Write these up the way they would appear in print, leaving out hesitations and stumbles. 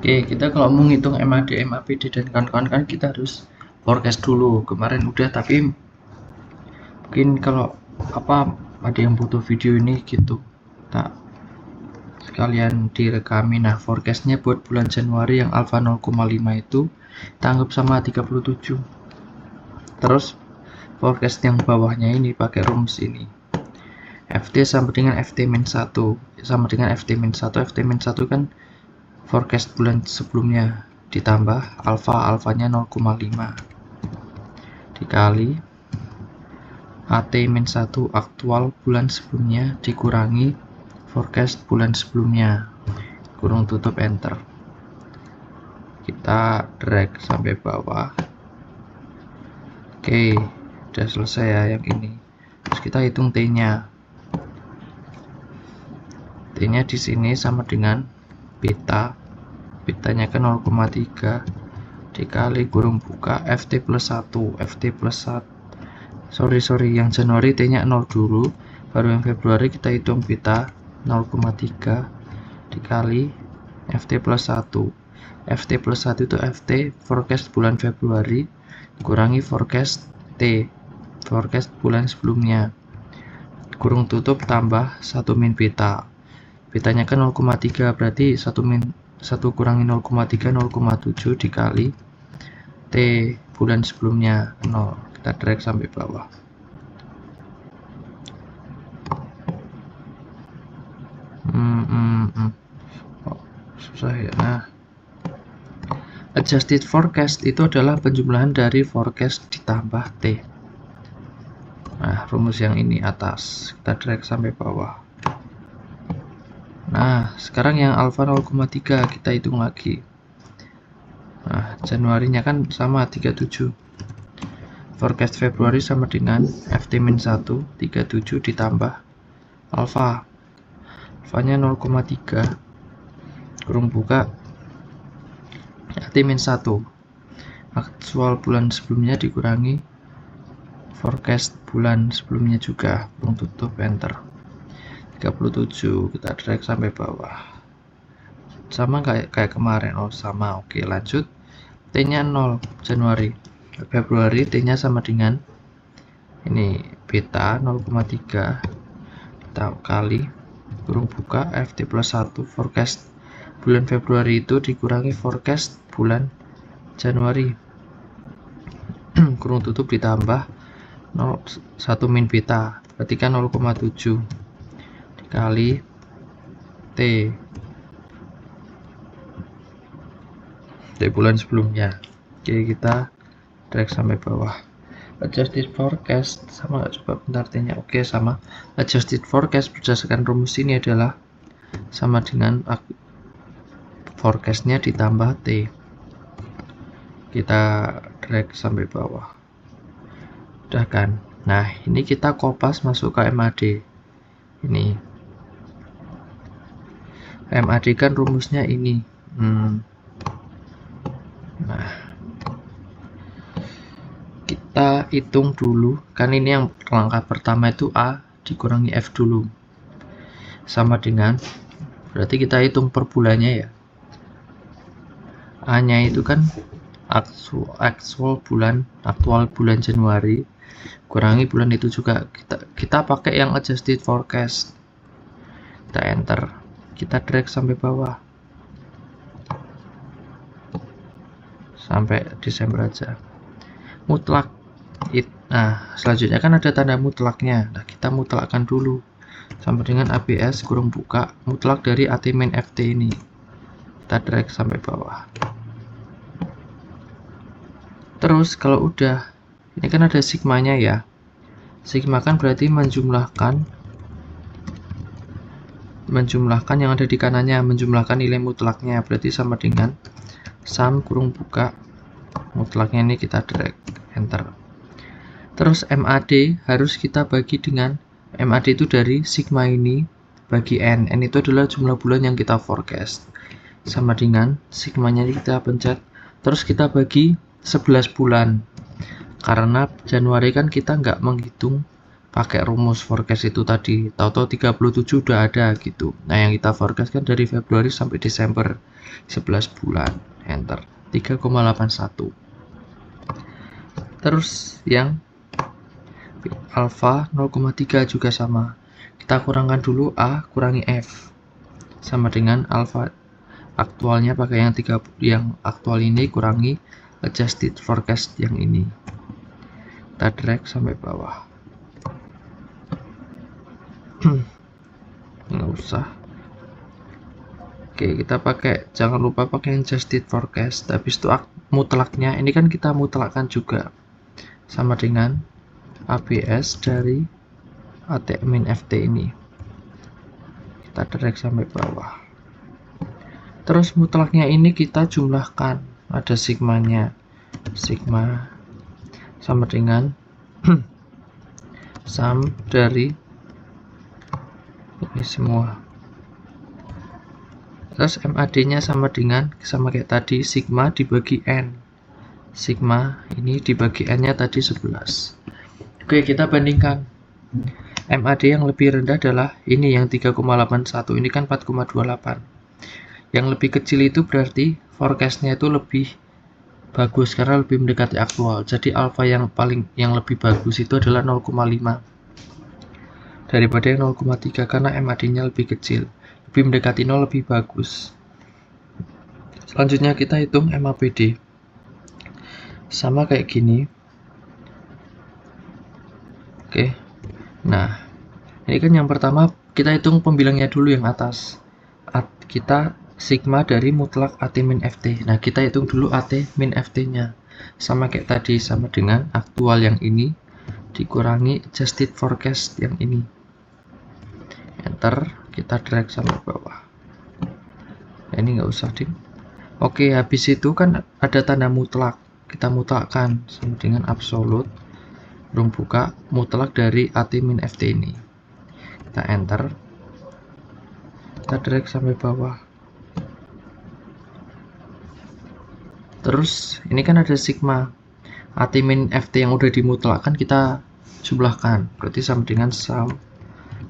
Oke, kita kalau mau ngitung MAD, MAPD dan kawan-kawan kan kita harus forecast dulu. Kemarin udah, tapi mungkin kalau ada yang butuh video ini gitu, tak sekalian direkamin. Nah, forecastnya buat bulan Januari yang alpha 0,5 itu tanggap sama 37. Terus forecast yang bawahnya ini pakai rumus ini, FT sama dengan FT-1 sama dengan FT-1. FT-1 kan forecast bulan sebelumnya ditambah alfanya 0,5 dikali AT-1 aktual bulan sebelumnya dikurangi forecast bulan sebelumnya, kurung tutup enter. Kita drag sampai bawah. Oke, udah selesai ya yang ini. Terus kita hitung T-nya. T-nya di sini sama dengan beta. Betanya kan 0,3 dikali kurung buka FT plus 1. FT plus 1. Sorry, yang Januari T-nya 0 dulu, baru yang Februari kita hitung beta 0,3 dikali FT plus 1. FT plus 1 itu FT forecast bulan Februari kurangi forecast T forecast bulan sebelumnya, kurung tutup tambah 1 min beta. Betanya kan 0,3, berarti 1 kurangi 0,3 0,7 dikali T bulan sebelumnya 0. Kita drag sampai bawah. Oh, susah ya. Nah, adjusted forecast itu adalah penjumlahan dari forecast ditambah T. Nah, rumus yang ini atas kita drag sampai bawah. Nah, sekarang yang alpha 0,3 kita hitung lagi. Nah, Januarinya kan sama 37. Forecast Februari sama dengan FT-1 37 ditambah alpha. Alfanya 0,3 kurung buka FT-1 aktual bulan sebelumnya dikurangi forecast bulan sebelumnya juga, kurung tutup enter. 37 kita drag sampai bawah. Sama kayak kemarin. Oh, sama. Oke, lanjut. T-nya 0 Januari. Februari T-nya sama dengan ini beta 0,3 kita kali kurung buka FT plus 1 forecast bulan Februari itu dikurangi forecast bulan Januari kurung tutup ditambah 1 min beta, berarti kan 0,7 dikali T bulan sebelumnya. Oke, kita drag sampai bawah. Adjusted forecast sama nggak, coba bentar T-nya. Oke, sama. Adjusted forecast berdasarkan rumus ini adalah sama dengan forecastnya ditambah T. Kita drag sampai bawah. Udah kan. Nah, ini kita kopas masuk ke MAD. Ini MAD kan rumusnya ini. Nah, kita hitung dulu, kan ini yang langkah pertama itu A dikurangi F dulu sama dengan, berarti kita hitung per bulannya ya. A nya itu kan aktual bulan Januari kurangi bulan itu juga, kita pakai yang adjusted forecast. Kita enter, kita drag sampai bawah sampai Desember aja. Mutlak. Nah, selanjutnya kan ada tanda mutlaknya. Nah, kita mutlakkan dulu sama dengan ABS kurung buka mutlak dari AT min FT ini. Kita drag sampai bawah. Terus kalau udah, ini kan ada sigmanya ya. Sigma kan berarti menjumlahkan yang ada di kanannya, menjumlahkan nilai mutlaknya, berarti sama dengan sum kurung buka mutlaknya, ini kita drag enter. Terus MAD harus kita bagi dengan, MAD itu dari sigma ini bagi N itu adalah jumlah bulan yang kita forecast, sama dengan sigmanya ini kita pencet, terus kita bagi 11 bulan, karena Januari kan kita nggak menghitung pakai rumus forecast itu tadi, tahu-tahu 37 udah ada gitu. Nah, yang kita forecast kan dari Februari sampai Desember, 11 bulan. Enter 3,81. Terus yang alpha 0,3 juga sama. Kita kurangkan dulu A kurangi F. Sama dengan alpha aktualnya pakai yang aktual ini kurangi adjusted forecast yang ini. Kita drag sampai bawah. Nggak usah. Oke, kita pakai, jangan lupa pakai yang adjusted forecast. Habis itu mutlaknya ini kan kita mutlakkan juga sama dengan ABS dari AT-min FT ini. Kita drag sampai bawah. Terus mutlaknya ini kita jumlahkan, ada sigmanya. Sigma sama dengan sum dari ini semua. Terus MAD-nya sama kayak tadi, sigma dibagi N. Sigma ini dibagi N-nya tadi 11. Oke, kita bandingkan. MAD yang lebih rendah adalah ini yang 3,81, ini kan 4,28. Yang lebih kecil itu berarti forecast-nya itu lebih bagus karena lebih mendekati aktual. Jadi alpha yang lebih bagus itu adalah 0,5 daripada yang 0,3 karena MAD-nya lebih kecil. Lebih mendekati 0 lebih bagus. Selanjutnya kita hitung MAPD. Sama kayak gini. Oke. Nah, ini kan yang pertama kita hitung pembilangnya dulu yang atas. Kita sigma dari mutlak AT min FT. Nah, kita hitung dulu AT min FT-nya. Sama kayak tadi, sama dengan aktual yang ini dikurangi adjusted forecast yang ini. Enter, kita drag sampai bawah. Nah, ini nggak usah ding. Oke, habis itu kan ada tanda mutlak. Kita mutlakkan sama dengan absolute. Belum buka mutlak dari AT min FT ini. Kita enter. Kita drag sampai bawah. Terus ini kan ada sigma. AT min FT yang udah dimutlakkan kita jumlahkan. Berarti sama dengan sum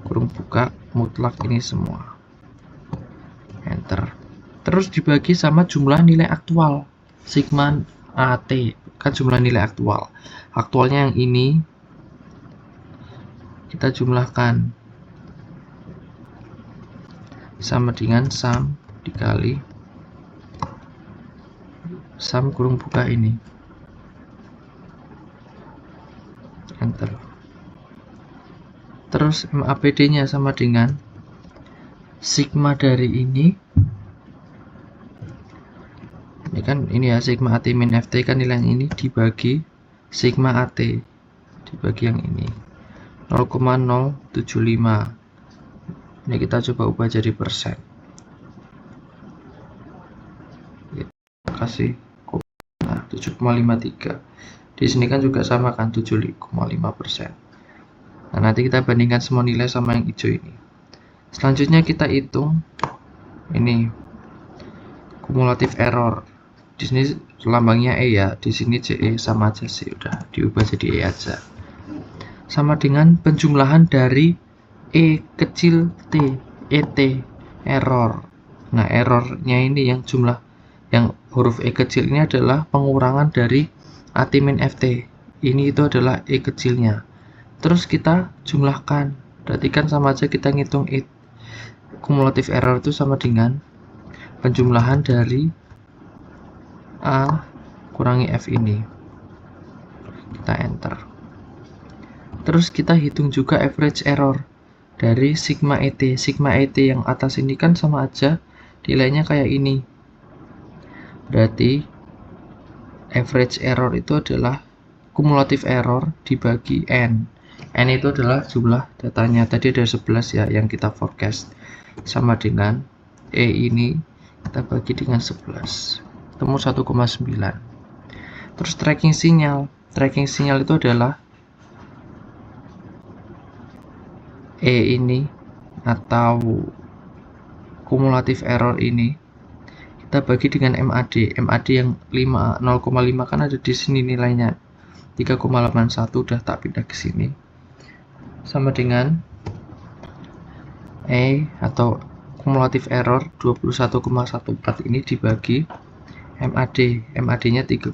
kurung buka mutlak ini semua. Enter. Terus dibagi sama jumlah nilai aktual. Sigma AT kan jumlah nilai aktual. Aktualnya yang ini kita jumlahkan sama dengan sum dikali sum kurung buka ini. Enter. Terus MAPD-nya sama dengan sigma dari ini kan ini ya, sigma AT min FT kan nilainya ini dibagi sigma AT dibagi yang ini 0,075. Ini kita coba ubah jadi persen. Kita kasih 7,53. Di sini kan juga sama kan 7,5%. Nah, nanti kita bandingkan semua nilai sama yang hijau ini. Selanjutnya kita hitung ini kumulatif error. Di sini lambangnya E ya, di sini CE sama aja sih, udah diubah jadi E aja. Sama dengan penjumlahan dari E kecil T, ET, error. Nah, errornya ini yang jumlah yang huruf E kecil ini adalah pengurangan dari AT min FT. Ini itu adalah E kecilnya. Terus kita jumlahkan. Berarti kan sama aja kita ngitung E. Kumulatif error itu sama dengan penjumlahan dari A kurangi F ini. Kita enter. Terus kita hitung juga average error dari sigma ET. Sigma ET yang atas ini kan sama aja nilainya kayak ini. Berarti average error itu adalah kumulatif error dibagi N. N itu adalah jumlah datanya. Tadi ada 11 ya yang kita forecast. Sama dengan E ini kita bagi dengan 11. Ketemu 1,9. Terus tracking sinyal. Tracking sinyal itu adalah E ini atau kumulatif error ini kita bagi dengan MAD. MAD yang 0,5 kan ada di sini nilainya. 3,81 udah tak pindah ke sini. sama dengan E atau kumulatif error 21,14 ini dibagi MAD nya 3,81.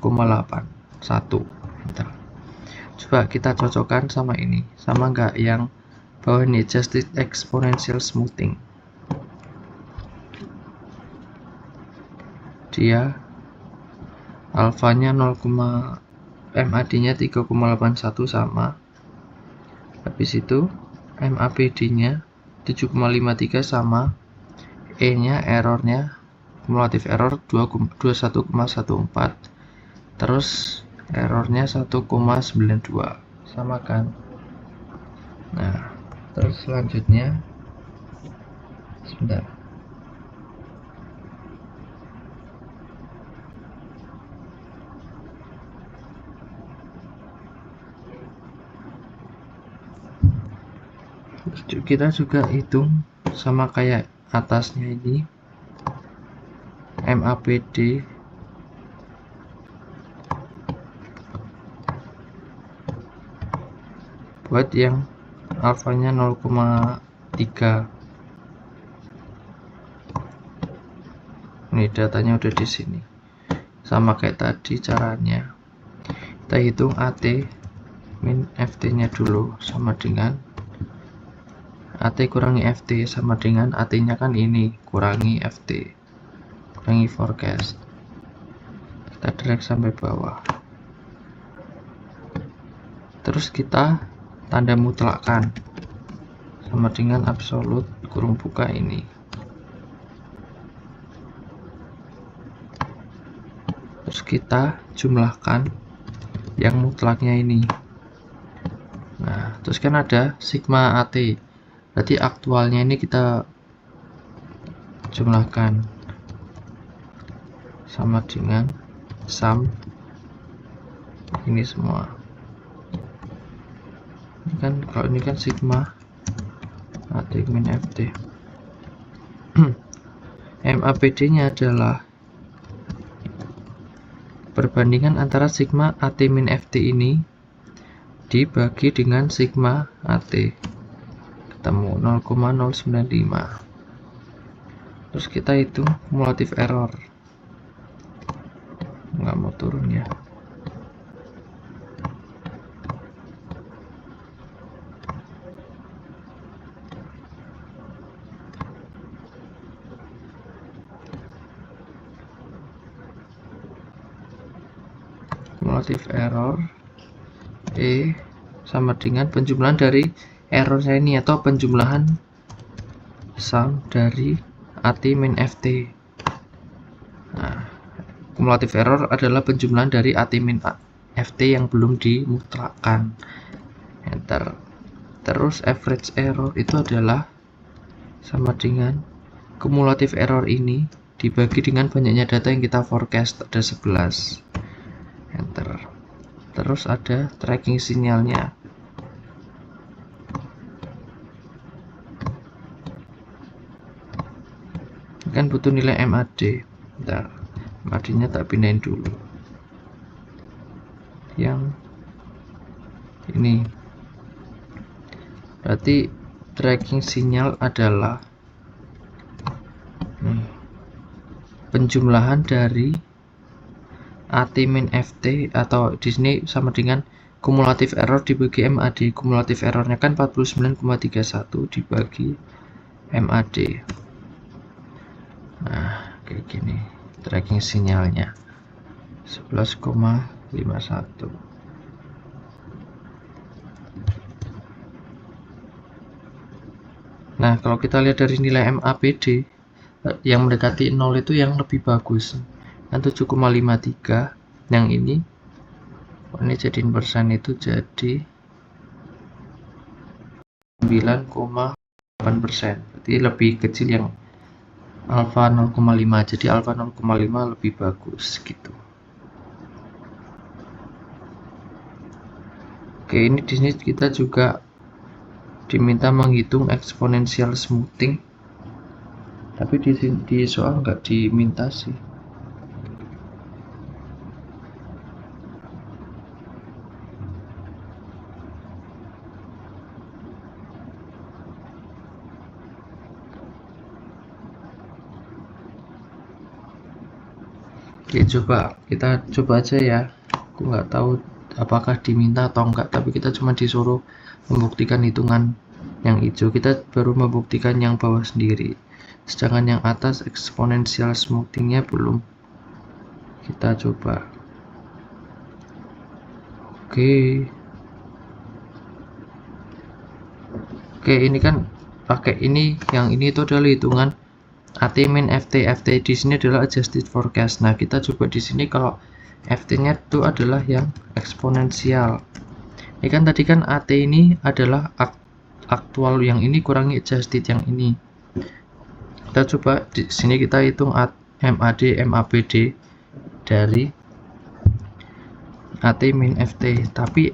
Coba kita cocokkan sama ini, sama nggak yang bawah ini, just exponential smoothing. Dia alfanya 0, MAD nya 3,81 sama, habis itu MAPD nya 7,53 sama, E nya errornya kumulatif error 21,14, terus errornya 1,92 sama kan. Nah terus selanjutnya sebentar, kita juga hitung sama kayak atasnya ini, MAPD buat yang alfanya 0,3. Ini datanya udah di sini. Sama kayak tadi caranya. Kita hitung AT min FT nya dulu, sama dengan AT kurangi FT sama dengan AT nya kan ini kurangi FT kurangi forecast. Kita drag sampai bawah, terus kita tanda mutlakkan sama dengan absolut kurung buka ini, terus kita jumlahkan yang mutlaknya ini. Nah terus kan ada sigma AT, berarti aktualnya ini kita jumlahkan sama dengan sum ini semua. Ini kan kalau ini kan sigma AT min FT. MAPD nya adalah perbandingan antara sigma AT min FT ini dibagi dengan sigma AT, ketemu 0,095. terus kita hitung kumulatif error, nggak mau turun ya. Kumulatif error E sama dengan penjumlahan dari error saya ini, atau penjumlahan sum dari AT min FT. Nah, kumulatif error adalah penjumlahan dari AT min FT yang belum dimutlakkan. Enter. Terus average error itu adalah sama dengan kumulatif error ini dibagi dengan banyaknya data yang kita forecast, ada 11. Enter. Terus ada tracking sinyalnya. Kan butuh nilai MAD. Bentar, MAD nya tak pindahin dulu yang ini. Berarti tracking sinyal adalah penjumlahan dari AT min FT, atau di sini sama dengan kumulatif error dibagi MAD. Kumulatif errornya kan 49,31 dibagi MAD. Nah kayak gini tracking sinyalnya 11,51. Nah kalau kita lihat dari nilai MAPD yang mendekati 0 itu yang lebih bagus kan 7,53. yang ini jadiin persen itu jadi 9,8%, berarti lebih kecil yang alpha 0,5. jadi alpha 0,5 lebih bagus gitu. Oke, ini di sini kita juga diminta menghitung exponential smoothing, tapi di soal nggak diminta sih. Oke, coba kita coba aja ya. Aku nggak tahu apakah diminta atau enggak, tapi kita cuma disuruh membuktikan hitungan yang hijau. Kita baru membuktikan yang bawah sendiri, sedangkan yang atas eksponensial smoothingnya belum. Kita coba. Oke, ini kan pakai ini, yang ini itu adalah hitungan AT min FT. FT di sini adalah adjusted forecast. Nah, kita coba di sini kalau FT-nya itu adalah yang eksponensial. Ini kan tadi kan AT ini adalah aktual, yang ini kurangi adjusted yang ini. Kita coba di sini kita hitung MAD, MAPD dari AT min FT, tapi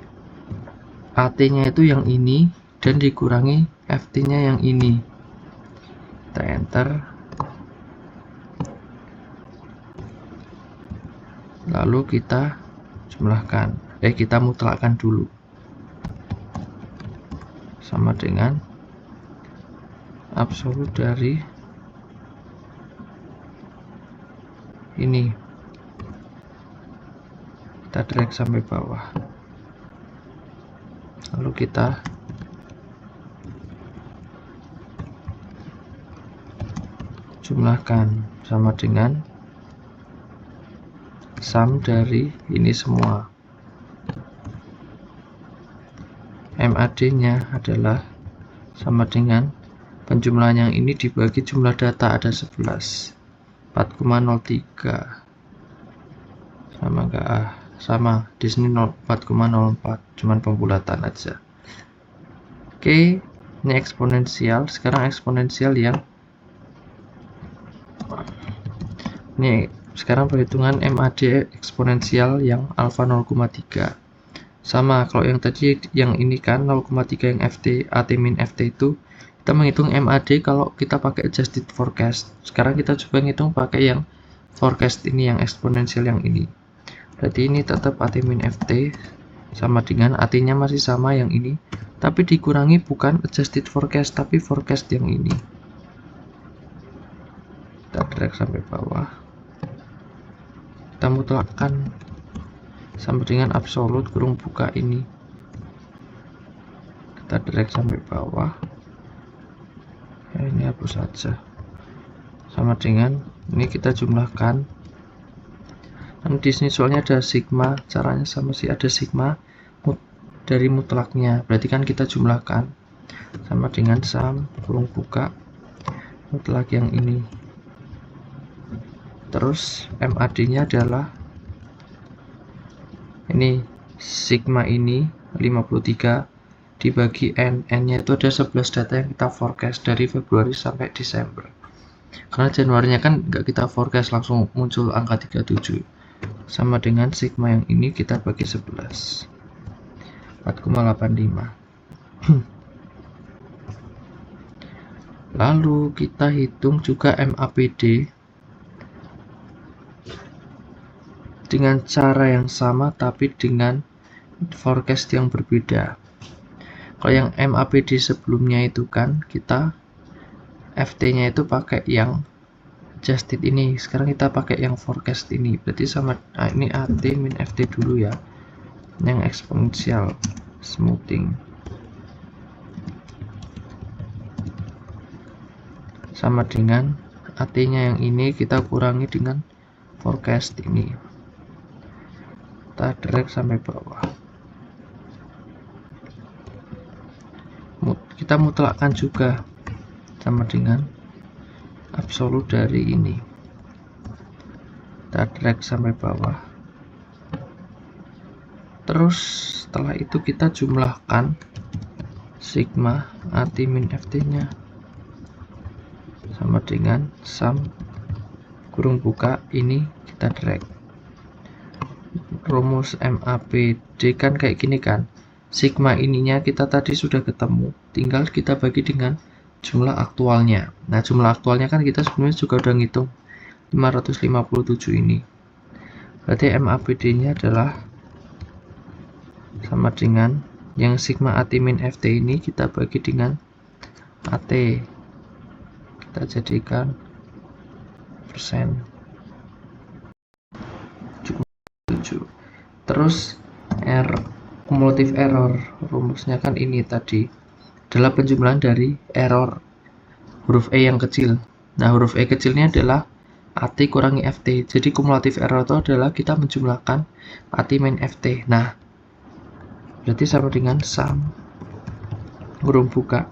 AT-nya itu yang ini dan dikurangi FT-nya yang ini. Kita enter. Lalu kita jumlahkan. Kita mutlakkan dulu. Sama dengan absolut dari ini. Kita drag sampai bawah. Lalu kita jumlahkan sama dengan sum dari ini semua. MAD-nya adalah sama dengan penjumlahan yang ini dibagi jumlah data, ada 11. 4,03 sama enggak? Sama, di sini 4,04, cuman pembulatan aja. Oke, ini eksponensial. Sekarang eksponensial yang ini, sekarang perhitungan MAD eksponensial yang alfa 0,3. Sama, kalau yang tadi yang ini kan 0,3 yang FT, AT min FT itu kita menghitung MAD kalau kita pakai adjusted forecast. Sekarang kita coba ngitung pakai yang forecast ini, yang eksponensial yang ini. Berarti ini tetap AT min FT sama dengan AT-nya masih sama yang ini, tapi dikurangi bukan adjusted forecast tapi forecast yang ini. Kita drag sampai bawah. Kita mutlakkan sama dengan absolut kurung buka ini. Kita drag sampai bawah. Ini hapus saja. Sama dengan ini kita jumlahkan. Dan di sini soalnya ada sigma, caranya sama sih, ada sigma dari mutlaknya. Berarti kan kita jumlahkan sama dengan sum kurung buka mutlak yang ini. Terus MAD-nya adalah ini sigma ini 53 dibagi N. N-nya itu ada 11 data yang kita forecast dari Februari sampai Desember. Karena Januarinya kan nggak kita forecast, langsung muncul angka 37. Sama dengan sigma yang ini kita bagi 11. 4,85. Lalu kita hitung juga MAPD dengan cara yang sama tapi dengan forecast yang berbeda. Kalau yang MAPD sebelumnya itu kan kita FT-nya itu pakai yang adjusted ini, sekarang kita pakai yang forecast ini. Berarti sama, nah ini AT min FT dulu ya, yang eksponensial smoothing sama dengan AT-nya yang ini kita kurangi dengan forecast ini. Kita drag sampai bawah. Kita mutlakkan juga sama dengan absolut dari ini. Kita drag sampai bawah. Terus setelah itu kita jumlahkan sigma AT min FT-nya sama dengan sum kurung buka ini, kita drag. Rumus MAPD kan kayak gini kan, sigma ininya kita tadi sudah ketemu, tinggal kita bagi dengan jumlah aktualnya. Nah, jumlah aktualnya kan kita sebenarnya juga udah ngitung 557 ini. Berarti MAPD-nya adalah sama dengan yang sigma AT min FT ini kita bagi dengan AT. Kita jadikan persen. 0,7. Terus cumulative error, rumusnya kan ini tadi, adalah penjumlahan dari error huruf E yang kecil. Nah, huruf E kecilnya adalah AT kurangi FT. Jadi cumulative error itu adalah kita menjumlahkan AT min FT. Nah, berarti sama dengan sum kurung buka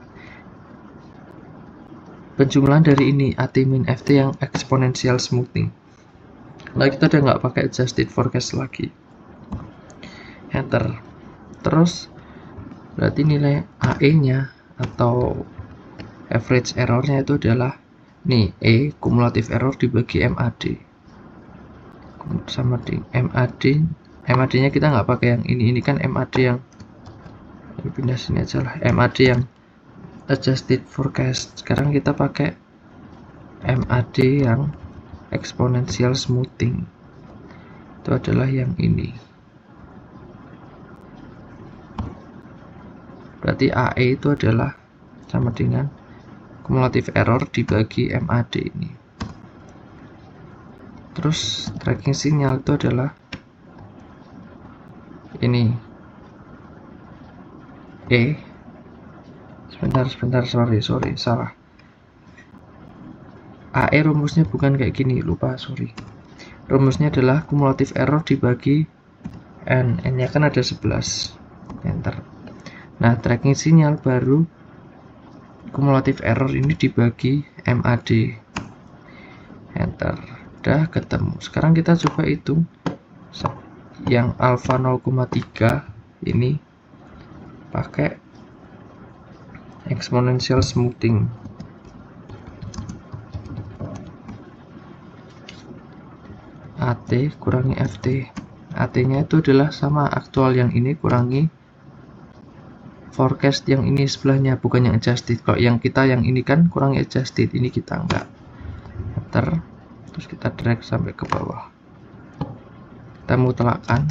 penjumlahan dari ini AT min FT yang exponential smoothing. Nah, kita udah nggak pakai adjusted forecast lagi. Enter. Terus berarti nilai AE-nya atau average errornya itu adalah nih E cumulative error dibagi MAD sama dengan MAD nya kita nggak pakai yang ini kan MAD yang ini pindah sini aja lah, MAD yang adjusted forecast. Sekarang kita pakai MAD yang exponential smoothing, itu adalah yang ini. Berarti AE itu adalah sama dengan cumulative error dibagi MAD ini. Terus tracking sinyal itu adalah ini sebentar, sorry salah. AE rumusnya bukan kayak gini, lupa, sorry. Rumusnya adalah cumulative error dibagi N nya kan ada 11. Enter. Nah, tracking sinyal baru cumulative error ini dibagi MAD. Enter. Udah ketemu. Sekarang kita coba hitung yang alpha 0,3 ini pakai exponential smoothing. AT kurangi FT. AT-nya itu adalah sama aktual yang ini kurangi forecast yang ini sebelahnya, bukan yang adjusted. Kalau yang kita yang ini kan kurangi adjusted, ini kita enggak. Enter. Terus kita drag sampai ke bawah. Kita mutlakkan.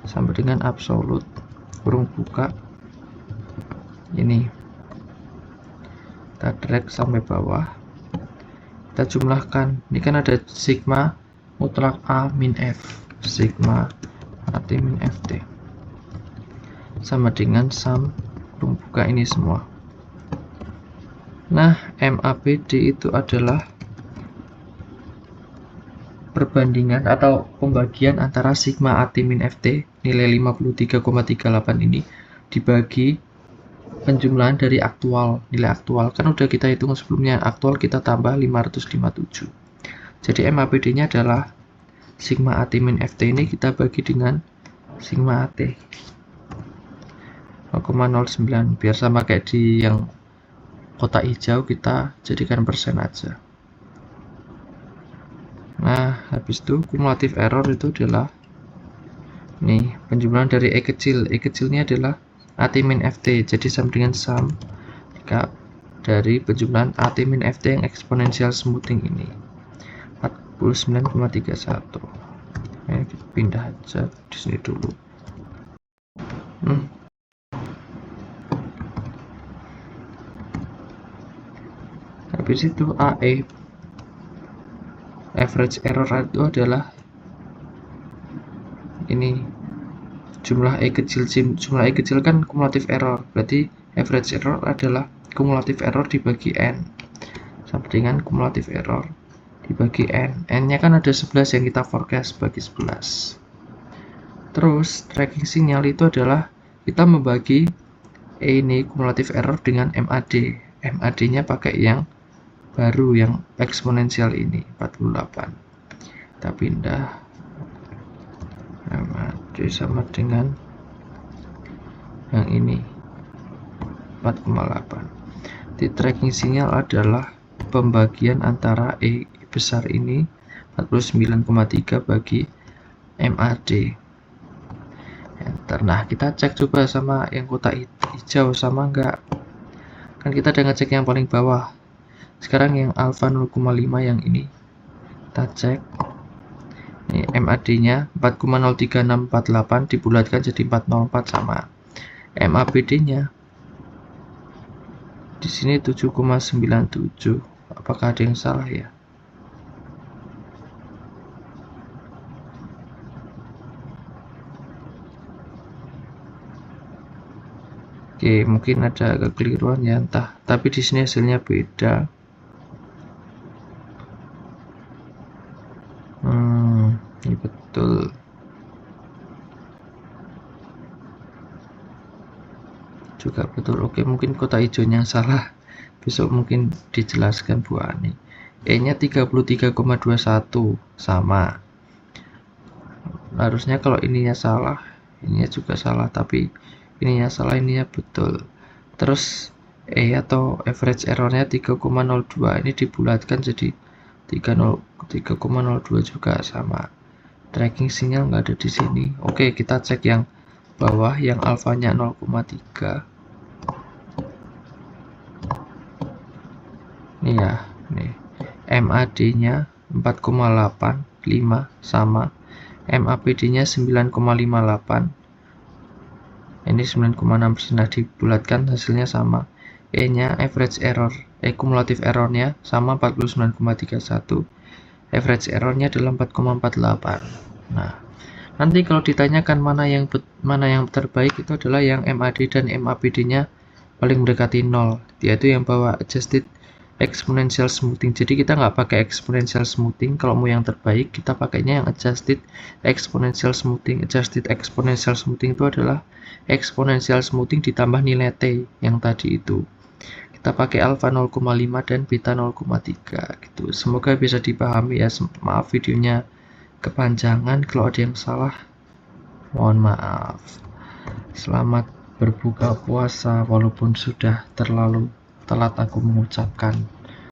Sampai dengan absolute kurung buka ini. Kita drag sampai bawah, kita jumlahkan. Ini kan ada sigma mutlak A min F, sigma AT min FT sama dengan sum kurung buka ini semua. Nah, MAPD itu adalah perbandingan atau pembagian antara sigma AT min FT nilai 53,38 ini dibagi penjumlahan dari aktual, nilai aktual. Kan udah kita hitung sebelumnya, aktual kita tambah 557. Jadi MAPD nya adalah sigma AT min FT ini kita bagi dengan sigma AT 0,09, biar sama kayak di yang kotak hijau, kita jadikan persen aja. Nah, habis itu cumulative error itu adalah nih penjumlahan dari E kecil. E kecilnya adalah AT min FT, jadi sama dengan sum dari penjumlahan AT min FT yang exponential smoothing ini 49,31. Kita pindah aja di sini dulu. Habis itu AE average error itu adalah ini jumlah E kecil. Jumlah E kecil kan cumulative error, berarti average error adalah cumulative error dibagi N sama dengan cumulative error dibagi N. N nya kan ada 11 yang kita forecast, bagi 11. Terus tracking sinyal itu adalah kita membagi E ini cumulative error dengan MAD. MAD nya pakai yang baru, yang eksponensial ini 48. Kita pindah MAD sama dengan yang ini 4,8. Di tracking sinyal adalah pembagian antara E besar ini 49,3 bagi MAD. Enter. Nah, kita cek coba sama yang kotak hijau sama enggak. Kan kita udah ngecek yang paling bawah. Sekarang yang alpha 0,5 yang ini kita cek. Ini MAD-nya 4,03648 dibulatkan jadi 404 sama. MAPD-nya di sini 7,97. Apakah ada yang salah ya? Oke, mungkin ada kekeliruan ya, entah. Tapi di sini hasilnya beda. Ini betul. Juga betul. Oke, mungkin kotak hijaunya salah. Besok mungkin dijelaskan Bu Ani. E-nya 33,21 sama. Harusnya kalau ininya salah, ininya juga salah, tapi ininya salah, ininya betul. Terus E atau average errornya 3,02, ini dibulatkan jadi 3,02 juga sama. Tracking sinyal nggak ada di sini. Oke, kita cek yang bawah, yang alfanya 0,3. Nih ya, nih. MAD-nya 4,85 sama. MAPD-nya 9,58. Ini 9,6. Nah, dibulatkan hasilnya sama. E-nya average error, cumulative errornya sama 49,31. Average errornya adalah 4,48. Nah, nanti kalau ditanyakan mana yang terbaik, itu adalah yang MAD dan MAPD-nya paling mendekati 0, yaitu yang bawah adjusted exponential smoothing. Jadi kita nggak pakai exponential smoothing. Kalau mau yang terbaik, kita pakainya yang adjusted exponential smoothing. Adjusted exponential smoothing itu adalah exponential smoothing ditambah nilai T yang tadi itu. Kita pakai alpha 0,5 dan beta 0,3 gitu. Semoga bisa dipahami ya. Maaf videonya kepanjangan, kalau ada yang salah mohon maaf. Selamat berbuka puasa walaupun sudah terlalu telat aku mengucapkan.